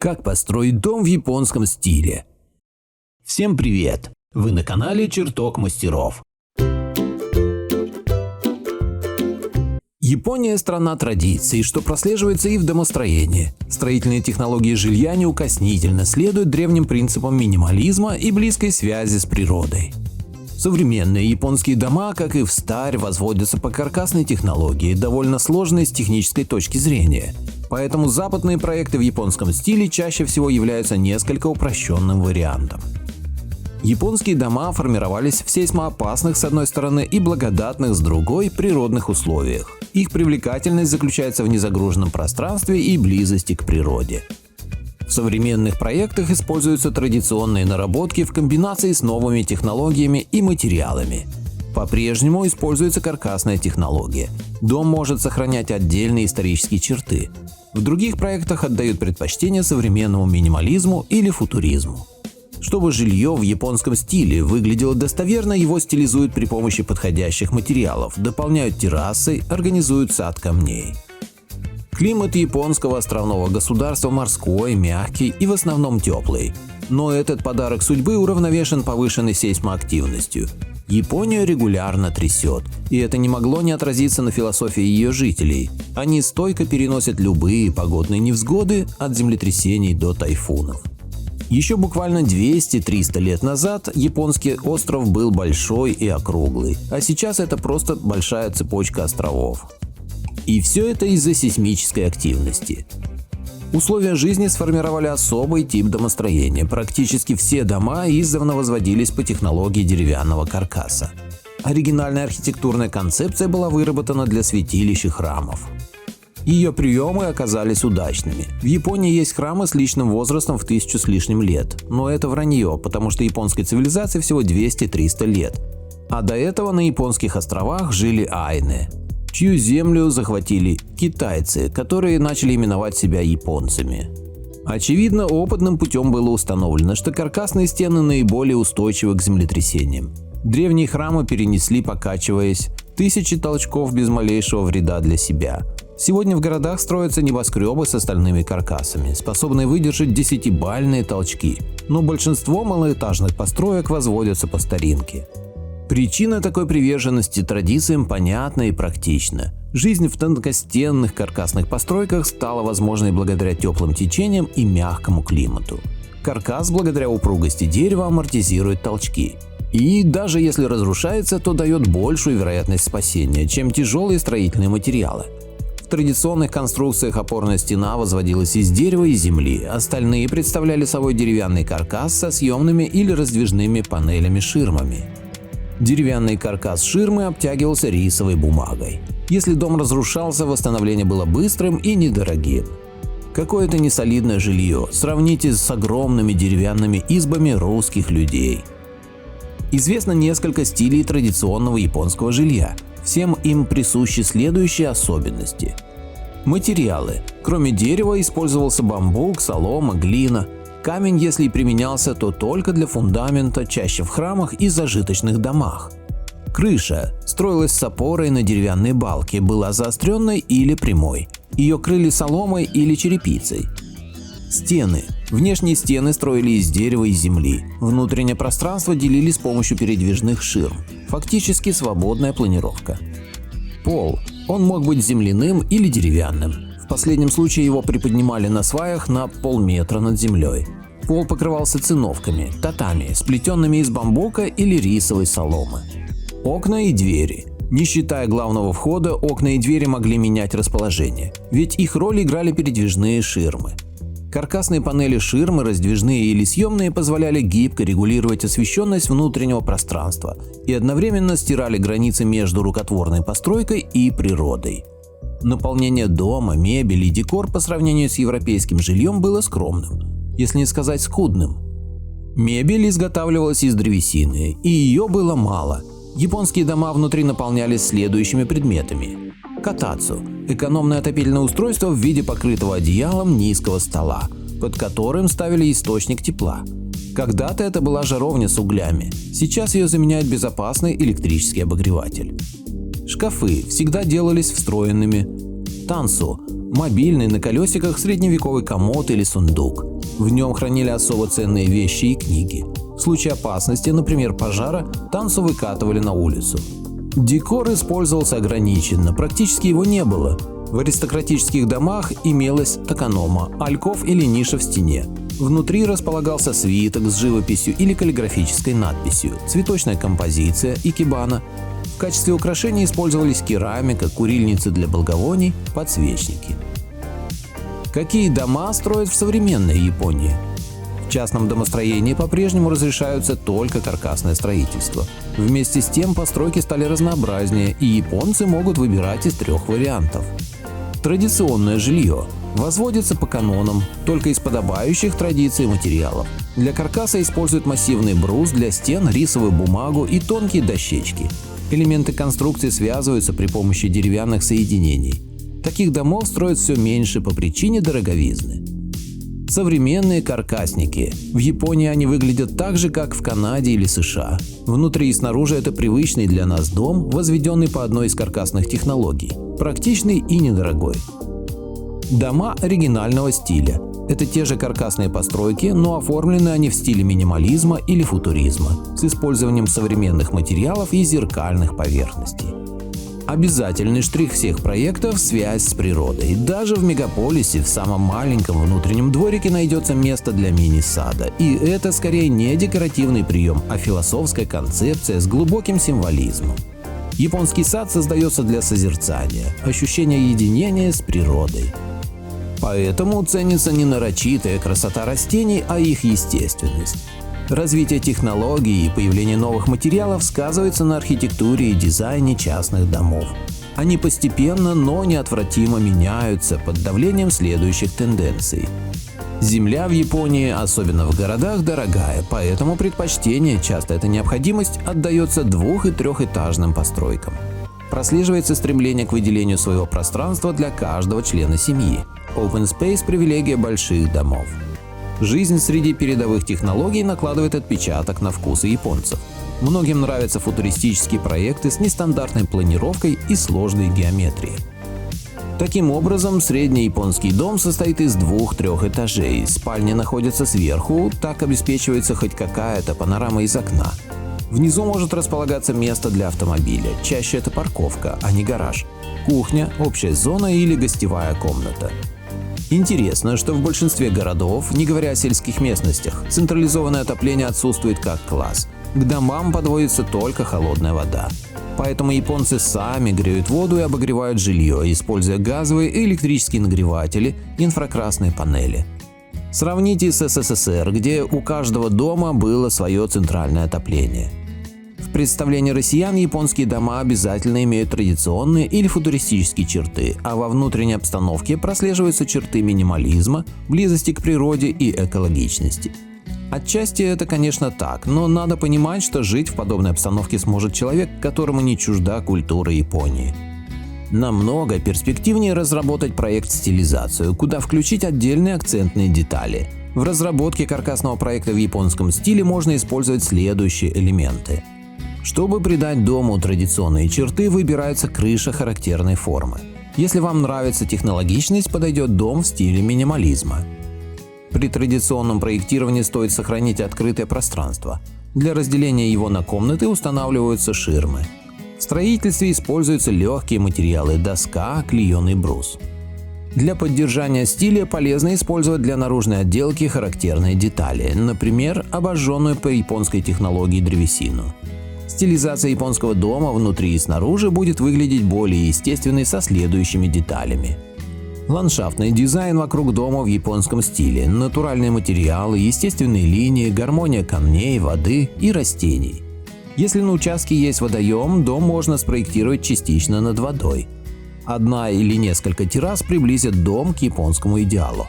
Как построить дом в японском стиле? Всем привет! Вы на канале Чертог мастеров. Япония – страна традиций, что прослеживается и в домостроении. Строительные технологии жилья неукоснительно следуют древним принципам минимализма и близкой связи с природой. Современные японские дома, как и встарь, возводятся по каркасной технологии, довольно сложной с технической точки зрения. Поэтому западные проекты в японском стиле чаще всего являются несколько упрощенным вариантом. Японские дома формировались в сейсмоопасных с одной стороны и благодатных с другой природных условиях. Их привлекательность заключается в незагруженном пространстве и близости к природе. В современных проектах используются традиционные наработки в комбинации с новыми технологиями и материалами. По-прежнему используется каркасная технология. Дом может сохранять отдельные исторические черты. В других проектах отдают предпочтение современному минимализму или футуризму. Чтобы жилье в японском стиле выглядело достоверно, его стилизуют при помощи подходящих материалов, дополняют террасы, организуют сад камней. Климат японского островного государства морской, мягкий и в основном теплый. Но этот подарок судьбы уравновешен повышенной сейсмоактивностью. Японию регулярно трясет, и это не могло не отразиться на философии ее жителей. Они стойко переносят любые погодные невзгоды, от землетрясений до тайфунов. Еще буквально 200-300 лет назад японский остров был большой и округлый, а сейчас это просто большая цепочка островов. И все это из-за сейсмической активности. Условия жизни сформировали особый тип домостроения. Практически все дома издавна возводились по технологии деревянного каркаса. Оригинальная архитектурная концепция была выработана для святилищ и храмов. Ее приемы оказались удачными. В Японии есть храмы с личным возрастом в 1000 с лишним лет. Но это вранье, потому что японской цивилизации всего 200-300 лет. А до этого на японских островах жили айны, чью землю захватили китайцы, которые начали именовать себя японцами. Очевидно, опытным путем было установлено, что каркасные стены наиболее устойчивы к землетрясениям. Древние храмы перенесли, покачиваясь, тысячи толчков без малейшего вреда для себя. Сегодня в городах строятся небоскребы с остальными каркасами, способные выдержать 10-бальные толчки, но большинство малоэтажных построек возводятся по старинке. Причина такой приверженности традициям понятна и практична. Жизнь в тонкостенных каркасных постройках стала возможной благодаря теплым течениям и мягкому климату. Каркас благодаря упругости дерева амортизирует толчки. И даже если разрушается, то дает большую вероятность спасения, чем тяжелые строительные материалы. В традиционных конструкциях опорная стена возводилась из дерева и земли, остальные представляли собой деревянный каркас со съемными или раздвижными панелями-ширмами. Деревянный каркас ширмы обтягивался рисовой бумагой. Если дом разрушался, восстановление было быстрым и недорогим. Какое-то несолидное жилье, сравните с огромными деревянными избами русских людей. Известно несколько стилей традиционного японского жилья. Всем им присущи следующие особенности. Материалы. Кроме дерева использовался бамбук, солома, глина. Камень, если и применялся, то только для фундамента, чаще в храмах и зажиточных домах. Крыша строилась с опорой на деревянные балки, была заостренной или прямой. Ее крыли соломой или черепицей. Стены. Внешние стены строили из дерева и земли. Внутреннее пространство делили с помощью передвижных ширм. Фактически свободная планировка. Пол. Он мог быть земляным или деревянным. В последнем случае его приподнимали на сваях на полметра над землей. Пол покрывался циновками, татами, сплетенными из бамбука или рисовой соломы. Окна и двери. Не считая главного входа, окна и двери могли менять расположение, ведь их роль играли передвижные ширмы. Каркасные панели ширмы, раздвижные или съемные, позволяли гибко регулировать освещенность внутреннего пространства и одновременно стирали границы между рукотворной постройкой и природой. Наполнение дома, мебели и декор по сравнению с европейским жильем было скромным, если не сказать скудным. Мебель изготавливалась из древесины, и ее было мало. Японские дома внутри наполнялись следующими предметами. Катацу – экономное отопительное устройство в виде покрытого одеялом низкого стола, под которым ставили источник тепла. Когда-то это была жаровня с углями, сейчас ее заменяет безопасный электрический обогреватель. Шкафы всегда делались встроенными. Тансу Мобильный на колесиках средневековый комод или сундук. В нем хранили особо ценные вещи и книги. В случае опасности, например пожара, танцу выкатывали на улицу. Декор использовался ограниченно, практически его не было. В аристократических домах имелась токанома, альков или ниша в стене. Внутри располагался свиток с живописью или каллиграфической надписью, цветочная композиция, икебана. В качестве украшений использовались керамика, курильницы для благовоний, подсвечники. Какие дома строят в современной Японии? В частном домостроении по-прежнему разрешаются только каркасное строительство. Вместе с тем постройки стали разнообразнее, и японцы могут выбирать из 3 вариантов. Традиционное жилье возводится по канонам, только из подобающих традиций материалов. Для каркаса используют массивный брус, для стен – рисовую бумагу и тонкие дощечки. Элементы конструкции связываются при помощи деревянных соединений. Таких домов строят все меньше по причине дороговизны. Современные каркасники. В Японии они выглядят так же, как в Канаде или США. Внутри и снаружи это привычный для нас дом, возведенный по одной из каркасных технологий. Практичный и недорогой. Дома оригинального стиля. Это те же каркасные постройки, но оформлены они в стиле минимализма или футуризма, с использованием современных материалов и зеркальных поверхностей. Обязательный штрих всех проектов – связь с природой. Даже в мегаполисе, в самом маленьком внутреннем дворике найдется место для мини-сада. И это скорее не декоративный прием, а философская концепция с глубоким символизмом. Японский сад создается для созерцания, ощущения единения с природой. Поэтому ценится не нарочитая красота растений, а их естественность. Развитие технологий и появление новых материалов сказывается на архитектуре и дизайне частных домов. Они постепенно, но неотвратимо меняются под давлением следующих тенденций. Земля в Японии, особенно в городах, дорогая, поэтому предпочтение, часто это необходимость, отдается 2- и 3-этажным постройкам. Прослеживается стремление к выделению своего пространства для каждого члена семьи. Open Space – привилегия больших домов. Жизнь среди передовых технологий накладывает отпечаток на вкусы японцев. Многим нравятся футуристические проекты с нестандартной планировкой и сложной геометрией. Таким образом, средний японский дом состоит из 2-3 этажей, спальни находятся сверху, так обеспечивается хоть какая-то панорама из окна. Внизу может располагаться место для автомобиля, чаще это парковка, а не гараж, кухня, общая зона или гостевая комната. Интересно, что в большинстве городов, не говоря о сельских местностях, централизованное отопление отсутствует как класс. К домам подводится только холодная вода. Поэтому японцы сами греют воду и обогревают жилье, используя газовые и электрические нагреватели, инфракрасные панели. Сравните с СССР, где у каждого дома было свое центральное отопление. В представлении россиян японские дома обязательно имеют традиционные или футуристические черты, а во внутренней обстановке прослеживаются черты минимализма, близости к природе и экологичности. Отчасти это, конечно, так, но надо понимать, что жить в подобной обстановке сможет человек, которому не чужда культура Японии. Намного перспективнее разработать проект-стилизацию, куда включить отдельные акцентные детали. В разработке каркасного проекта в японском стиле можно использовать следующие элементы. Чтобы придать дому традиционные черты, выбирается крыша характерной формы. Если вам нравится технологичность, подойдет дом в стиле минимализма. При традиционном проектировании стоит сохранить открытое пространство. Для разделения его на комнаты устанавливаются ширмы. В строительстве используются легкие материалы – доска, клееный брус. Для поддержания стиля полезно использовать для наружной отделки характерные детали, например, обожженную по японской технологии древесину. Стилизация японского дома внутри и снаружи будет выглядеть более естественной со следующими деталями. Ландшафтный дизайн вокруг дома в японском стиле, натуральные материалы, естественные линии, гармония камней, воды и растений. Если на участке есть водоем, дом можно спроектировать частично над водой. Одна или несколько террас приблизят дом к японскому идеалу.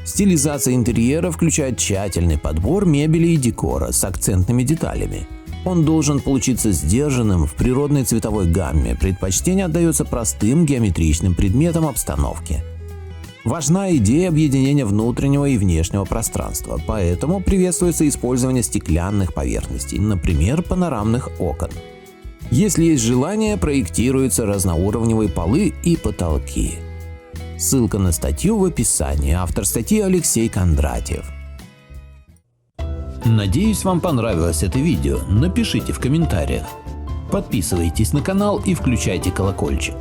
Стилизация интерьера включает тщательный подбор мебели и декора с акцентными деталями. Он должен получиться сдержанным в природной цветовой гамме, предпочтение отдается простым геометричным предметам обстановки. Важна идея объединения внутреннего и внешнего пространства, поэтому приветствуется использование стеклянных поверхностей, например, панорамных окон. Если есть желание, проектируются разноуровневые полы и потолки. Ссылка на статью в описании. Автор статьи Алексей Кондратьев. Надеюсь, вам понравилось это видео. Напишите в комментариях. Подписывайтесь на канал и включайте колокольчик.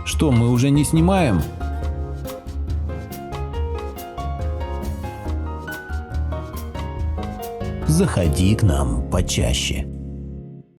Что, мы уже не снимаем? Заходи к нам почаще.